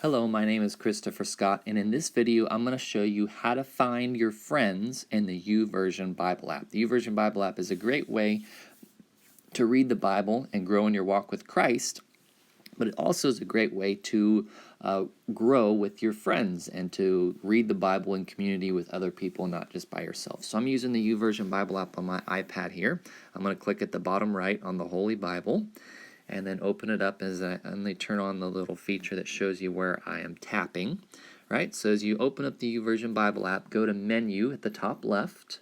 Hello, my name is Christopher Scott, and in this video I'm going to show you how to find your friends in the YouVersion Bible App. The YouVersion Bible App is a great way to read the Bible and grow in your walk with Christ, but it also is a great way to grow with your friends and to read the Bible in community with other people, not just by yourself. So I'm using the YouVersion Bible App on my iPad here. I'm going to click at the bottom right on the Holy Bible, and then open it up as I only turn on the little feature that shows you where I am tapping, right? So as you open up the YouVersion Bible app, go to Menu at the top left,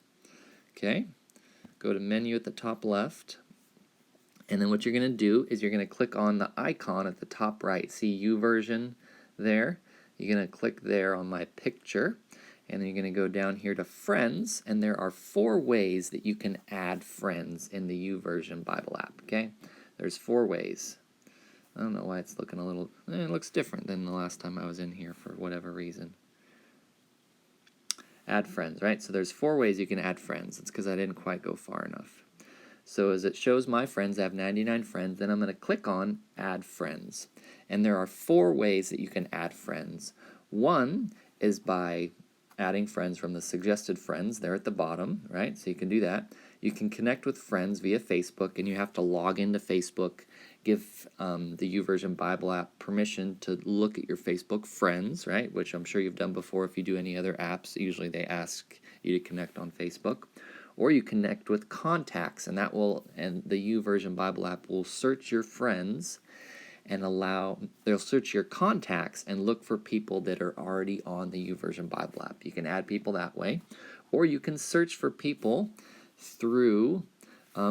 okay? Go to Menu at the top left, and then what you're going to do is you're going to click on the icon at the top right. See YouVersion there? You're going to click there on my picture, and then you're going to go down here to Friends, and there are 4 ways that you can add friends in the YouVersion Bible app, okay? There's 4 ways. I don't know why it's looking a little, it looks different than the last time I was in here for whatever reason. Add friends, right? So there's 4 ways you can add friends. It's because I didn't quite go far enough. So as it shows my friends, I have 99 friends, then I'm going to click on Add Friends. And there are 4 ways that you can add friends. One is by adding friends from the suggested friends there at the bottom, right? So you can do that. You can connect with friends via Facebook, and you have to log into Facebook, give the YouVersion Bible app permission to look at your Facebook friends, right? Which I'm sure you've done before if you do any other apps. Usually they ask you to connect on Facebook. Or you connect with contacts, and the YouVersion Bible app will search your friends and they'll search your contacts and look for people that are already on the YouVersion Bible app. You can add people that way, or you can search for people through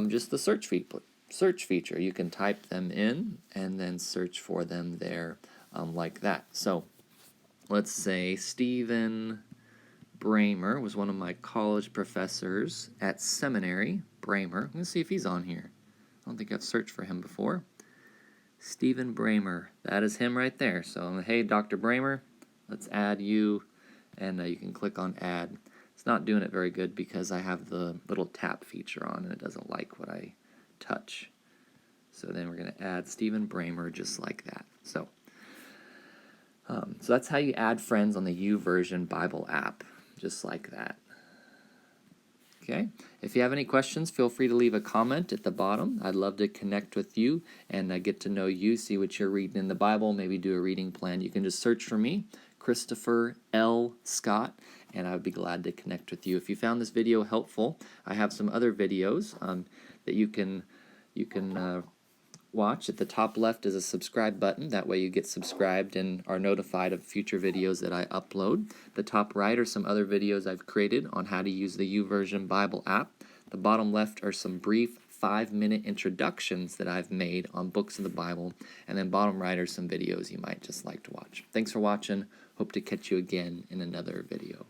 just the search feature. You can type them in and then search for them there like that. So let's say Stephen Bramer was one of my college professors at seminary. Bramer. Let's see if he's on here. I don't think I've searched for him before. Stephen Bramer. That is him right there. So, hey, Dr. Bramer, let's add you, and you can click on Add. It's not doing it very good because I have the little tap feature on, and it doesn't like what I touch. So then we're going to add Stephen Bramer just like that. So that's how you add friends on the YouVersion Bible app, just like that. Okay. If you have any questions, feel free to leave a comment at the bottom. I'd love to connect with you and get to know you, see what you're reading in the Bible, maybe do a reading plan. You can just search for me, Christopher L. Scott, and I would be glad to connect with you. If you found this video helpful, I have some other videos that you can watch. At the top left is a subscribe button. That way you get subscribed and are notified of future videos that I upload. The top right are some other videos I've created on how to use the YouVersion Bible app. The bottom left are some brief 5-minute introductions that I've made on books of the Bible. And then bottom right are some videos you might just like to watch. Thanks for watching. Hope to catch you again in another video.